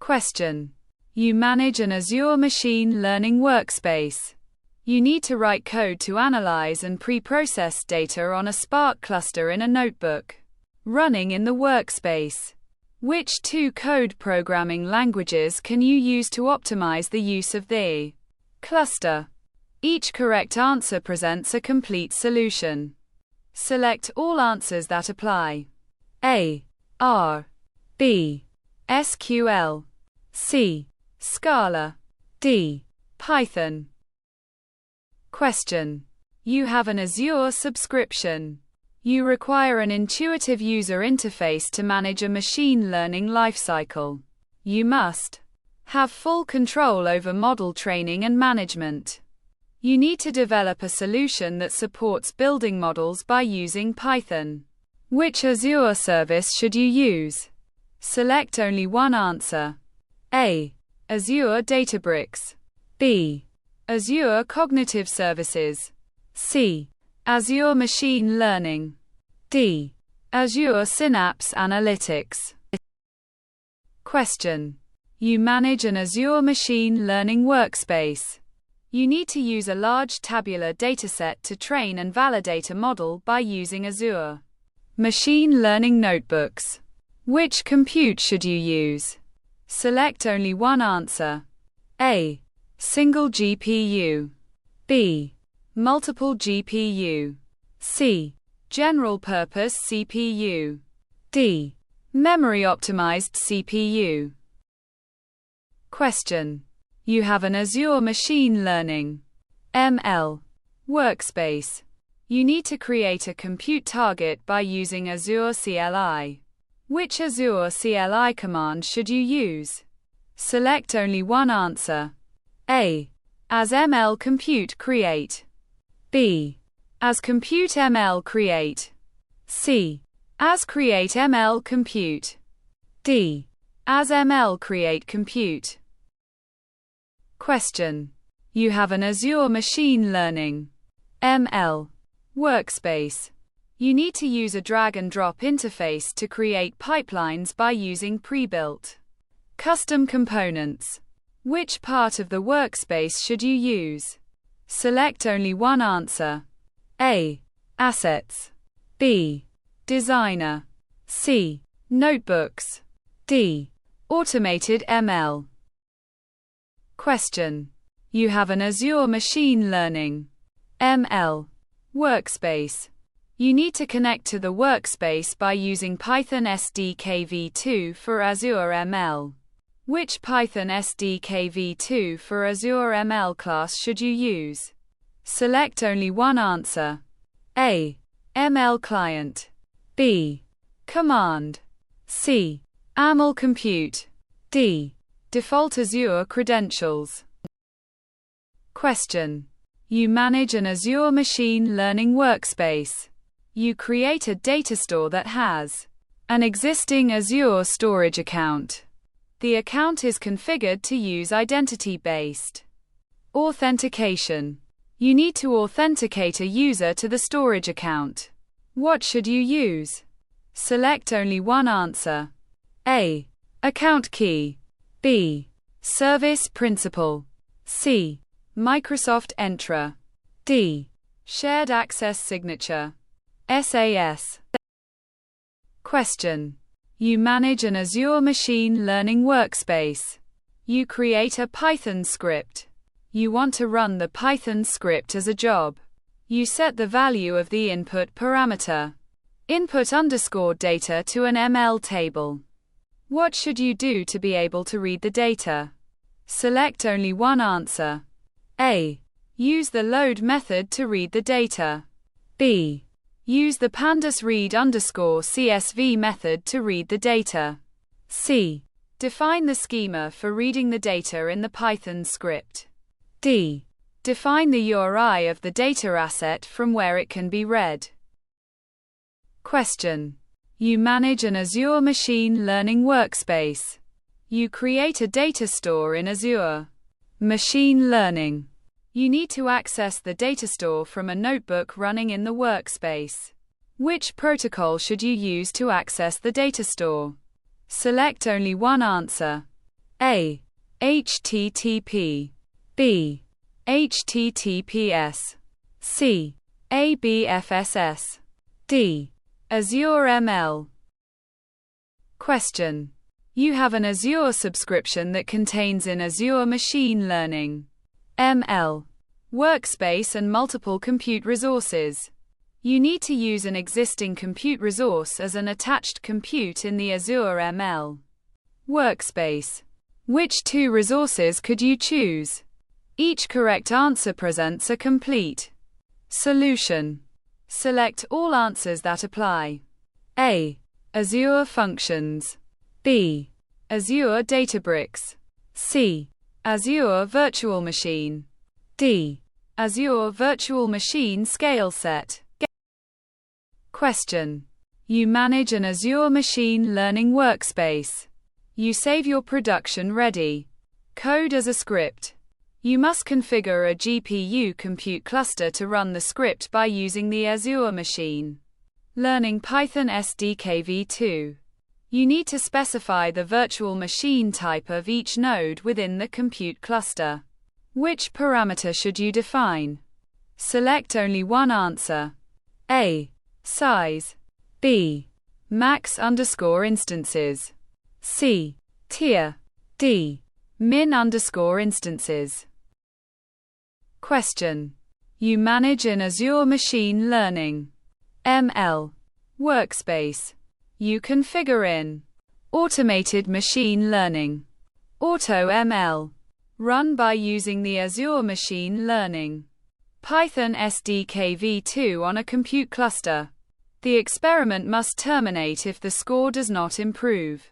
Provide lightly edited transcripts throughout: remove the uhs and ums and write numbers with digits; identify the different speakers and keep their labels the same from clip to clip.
Speaker 1: Question. You manage an Azure machine learning workspace. You need to write code to analyze and pre-process data on a Spark cluster in a notebook running in the workspace. Which two code programming languages can you use to optimize the use of the cluster? Each correct answer presents a complete solution. Select all answers that apply. A. R. B. SQL. C. Scala. D. Python. Question. You have an Azure subscription. You require an intuitive user interface to manage a machine learning lifecycle. You must have full control over model training and management. You need to develop a solution that supports building models by using Python. Which Azure service should you use? Select only one answer. A. Azure Databricks. B. Azure Cognitive Services. C. Azure Machine Learning. D. Azure Synapse Analytics. Question. You manage an Azure machine learning workspace. You need to use a large tabular dataset to train and validate a model by using Azure machine learning notebooks. Which compute should you use? Select only one answer. A. Single GPU. B. Multiple GPU. C. General purpose CPU. D. Memory optimized CPU. Question. You have an Azure machine learning (ML) workspace. You need to create a compute target by using Azure CLI. Which Azure CLI command should you use? Select only one answer. A. As ML compute create. B. As compute ML create. C. As create ML compute. D. As ML create compute. Question. You have an Azure machine learning (ML) workspace. You need to use a drag-and-drop interface to create pipelines by using pre-built custom components. Which part of the workspace should you use? Select only one answer. A. Assets. B. Designer. C. Notebooks. D. Automated ML. Question. You have an Azure machine learning (ML) workspace. You need to connect to the workspace by using Python SDK v2 for Azure ML. Which Python SDK v2 for Azure ML class should you use? Select only one answer. A. ML client. B. Command. C. AML compute. D. Default Azure credentials. Question. You manage an Azure machine learning workspace. You create a data store that has an existing Azure storage account. The account is configured to use identity-based authentication. You need to authenticate a user to the storage account. What should you use? Select only one answer. A. Account key. B. Service principal. C. Microsoft Entra. D. Shared access signature. SAS. Question. You manage an Azure machine learning workspace. You create a Python script. You want to run the Python script as a job. You set the value of the input parameter. Input_data to an ML table. What should you do to be able to read the data? Select only one answer. A. Use the load method to read the data. B. Use the pandas read_CSV method to read the data. C. Define the schema for reading the data in the Python script. D. Define the URI of the data asset from where it can be read. Question. You manage an Azure machine learning workspace. You create a data store in Azure machine learning. You need to access the data store from a notebook running in the workspace. Which protocol should you use to access the data store? Select only one answer. A. HTTP. B. HTTPS. C. ABFSS. D. Azure ML. Question. You have an Azure subscription that contains in Azure Machine Learning, ML, Workspace and multiple compute resources. You need to use an existing compute resource as an attached compute in the Azure ML Workspace. Which two resources could you choose? Each correct answer presents a complete solution. Select all answers that apply. A. Azure Functions. B. Azure Databricks. C. Azure Virtual Machine. D. Azure Virtual Machine Scale Set. Question. You manage an Azure Machine Learning Workspace. You save your production-ready code as a script. You must configure a GPU compute cluster to run the script by using the Azure Machine Learning Python SDK v2. You need to specify the virtual machine type of each node within the compute cluster. Which parameter should you define? Select only one answer. A. Size. B. Max_instances. C. Tier. D. Min_instances. Question. You manage an Azure Machine Learning ML Workspace. You configure in Automated Machine Learning AutoML, run by using the Azure Machine Learning Python SDK v2 on a compute cluster. The experiment must terminate if the score does not improve.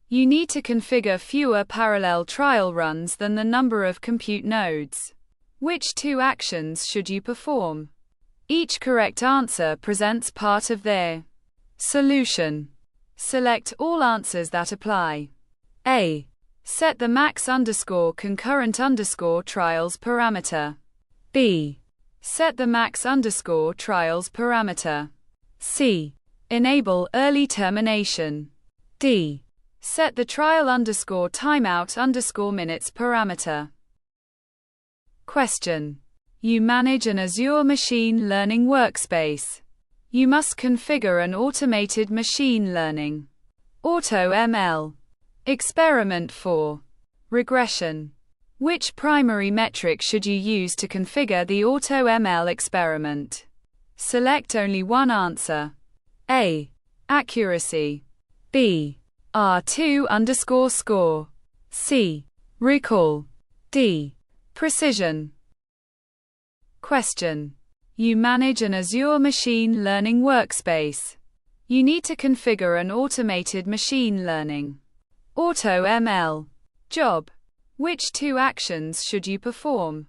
Speaker 1: You need to configure fewer parallel trial runs than the number of compute nodes. Which two actions should you perform? Each correct answer presents part of their solution. Select all answers that apply. A. Set the max_concurrent_trials parameter. B. Set the max_trials parameter. C. Enable early termination. D. Set the trial_timeout_minutes parameter. Question. You manage an Azure Machine Learning Workspace. You must configure an automated machine learning AutoML experiment for regression. Which primary metric should you use to configure the AutoML experiment? Select only one answer. A. Accuracy. B. R2_score. C. Recall. D. Precision. Question. You manage an Azure Machine Learning Workspace. You need to configure an automated machine learning AutoML job. Which two actions should you perform?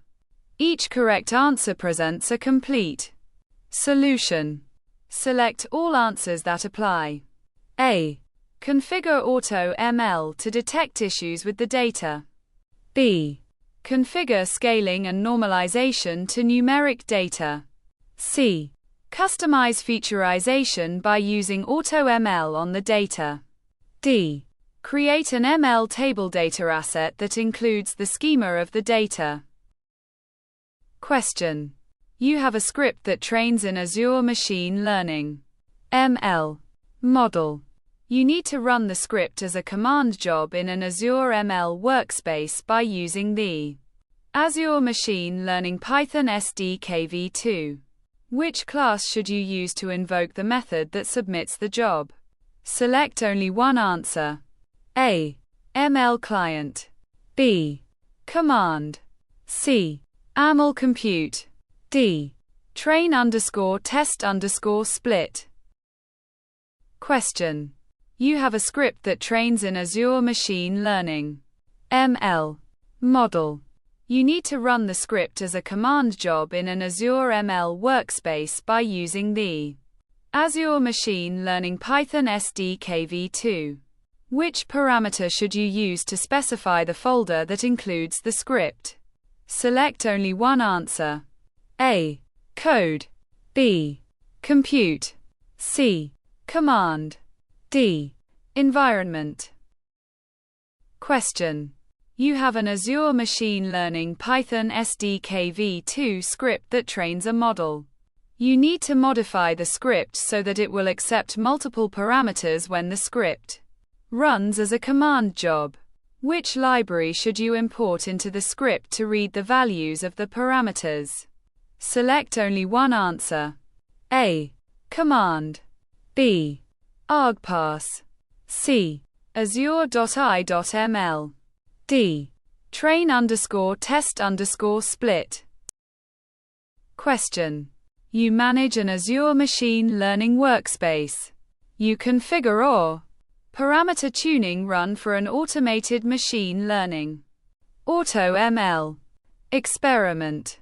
Speaker 1: Each correct answer presents a complete solution. Select all answers that apply. A. Configure AutoML to detect issues with the data. B. Configure scaling and normalization to numeric data. C. Customize featureization by using AutoML on the data. D. Create an ML table data asset that includes the schema of the data. Question. You have a script that trains in Azure Machine Learning ML model. You need to run the script as a command job in an Azure ML workspace by using the Azure Machine Learning Python SDK v2. Which class should you use to invoke the method that submits the job? Select only one answer. A. ML client. B. Command. C. AML compute. D. train_test_split. Question. You have a script that trains in Azure Machine Learning ML model. You need to run the script as a command job in an Azure ML workspace by using the Azure Machine Learning Python SDK v2. Which parameter should you use to specify the folder that includes the script? Select only one answer. A. Code. B. Compute. C. Command. D. Environment. Question. You have an Azure Machine Learning Python SDK v2 script that trains a model. You need to modify the script so that it will accept multiple parameters when the script runs as a command job. Which library should you import into the script to read the values of the parameters? Select only one answer. A. Command. B. argparse. C. Azure.I.ml. D. train_test_split. Question. You manage an Azure Machine Learning workspace. You configure or parameter tuning run for an automated machine learning AutoML experiment.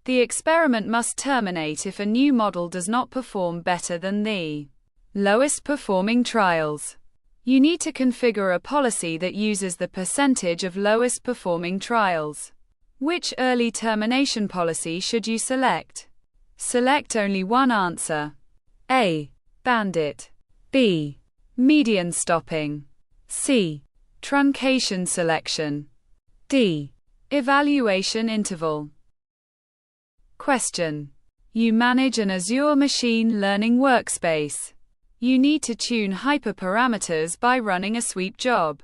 Speaker 1: The experiment must terminate if a new model does not perform better than the lowest performing trials. You need to configure a policy that uses the percentage of lowest performing trials. Which early termination policy should you select? Select only one answer. A. Bandit. B. Median stopping. C. Truncation selection. D. Evaluation interval. Question. You manage an Azure Machine Learning workspace. You need to tune hyperparameters by running a sweep job.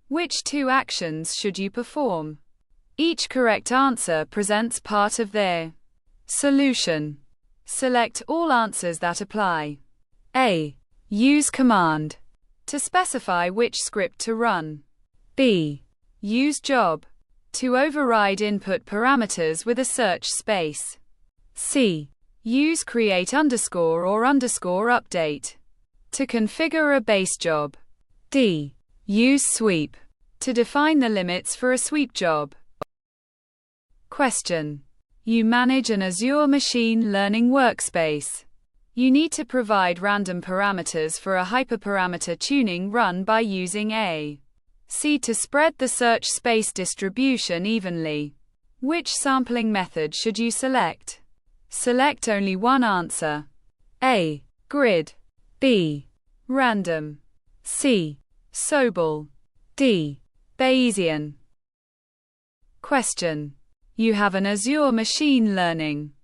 Speaker 1: Which two actions should you perform? Each correct answer presents part of their solution. Select all answers that apply. A. Use command to specify which script to run. B. Use job to override input parameters with a search space. C. Use create_or_update to configure a base job. D. Use sweep to define the limits for a sweep job. Question. You manage an Azure Machine Learning workspace. You need to provide random parameters for a hyperparameter tuning run by using A. C to spread the search space distribution evenly. Which sampling method should you select? Select only one answer. A. Grid. B. Random. C. Sobel. D. Bayesian. Question. You have an Azure Machine Learning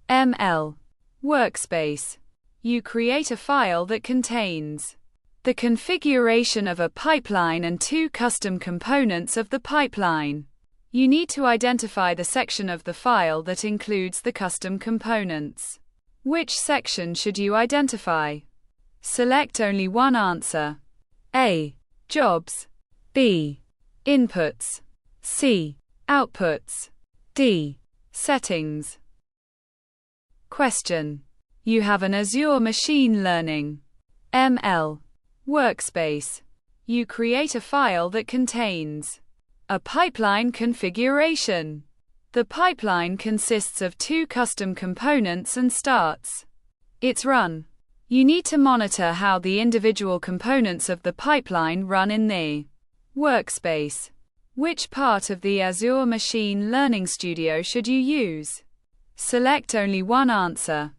Speaker 1: (ML) workspace. You create a file that contains the configuration of a pipeline and two custom components of the pipeline. You need to identify the section of the file that includes the custom components. Which section should you identify? Select only one answer. A. Jobs. B. Inputs. C. Outputs. D. Settings. Question. You have an Azure Machine Learning (ML) workspace. You create a file that contains a pipeline configuration. The pipeline consists of two custom components and starts its run. You need to monitor how the individual components of the pipeline run in the workspace. Which part of the Azure Machine Learning Studio should you use? Select only one answer.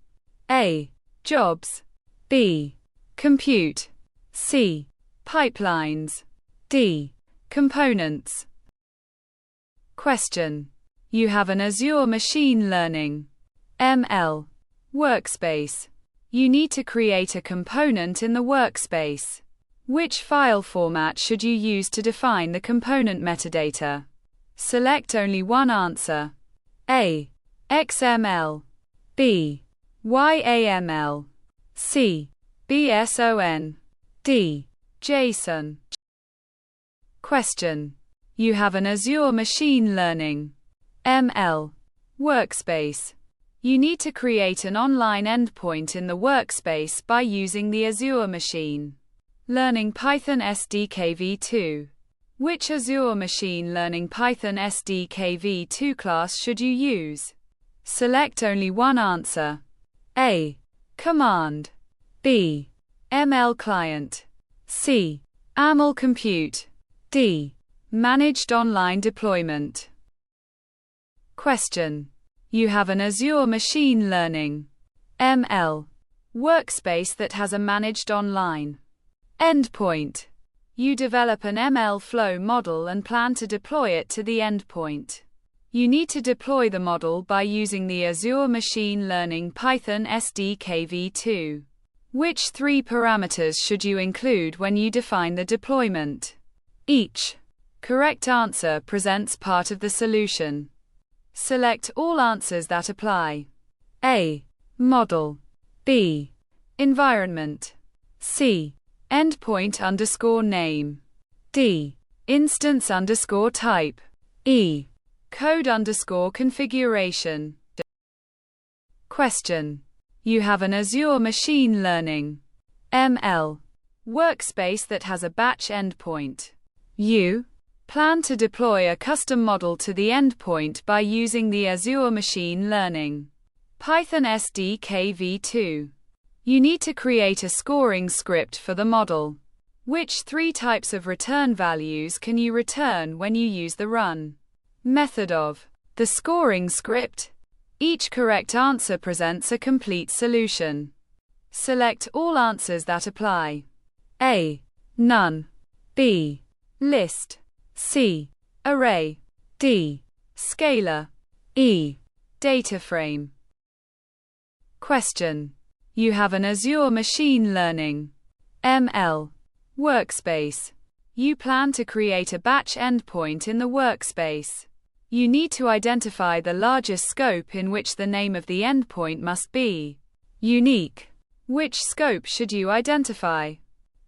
Speaker 1: A. Jobs. B. Compute. C. Pipelines. D. Components. Question. You have an Azure Machine Learning (ML) workspace. You need to create a component in the workspace. Which file format should you use to define the component metadata? Select only one answer. A. XML. B. YAML. C. BSON. D. JSON. Question. You have an Azure Machine Learning (ML) workspace. You need to create an online endpoint in the workspace by using the Azure Machine Learning Python SDK v2. Which Azure Machine Learning Python SDK v2 class should you use? Select only one answer. A. Command. B. ML Client. C. AML Compute. D. Managed Online Deployment. Question. You have an Azure Machine Learning (ML) workspace that has a managed online endpoint. You develop an ML flow model and plan to deploy it to the endpoint. You need to deploy the model by using the Azure Machine Learning Python SDK v2. Which 3 parameters should you include when you define the deployment? Each correct answer presents part of the solution. Select all answers that apply. A. Model. B. Environment. C. Endpoint_name. D. Instance_type. E. Code_configuration. Question. You have an Azure Machine Learning (ML) workspace that has a batch endpoint. You plan to deploy a custom model to the endpoint by using the Azure Machine Learning Python SDK v2. You need to create a scoring script for the model. Which 3 types of return values can you return when you use the run method of the scoring script? Each correct answer presents a complete solution. Select all answers that apply. A. None. B. List. C. Array. D. Scalar. E. Data frame. Question. You have an Azure Machine Learning (ML) workspace. You plan to create a batch endpoint in the workspace. You need to identify the largest scope in which the name of the endpoint must be unique. Which scope should you identify?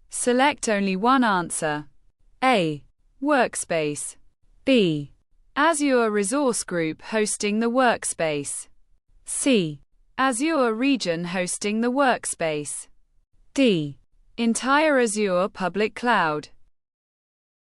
Speaker 1: Select only one answer. A. Workspace. B. Azure Resource Group hosting the workspace. C. Azure Region hosting the workspace. D. Entire Azure Public Cloud.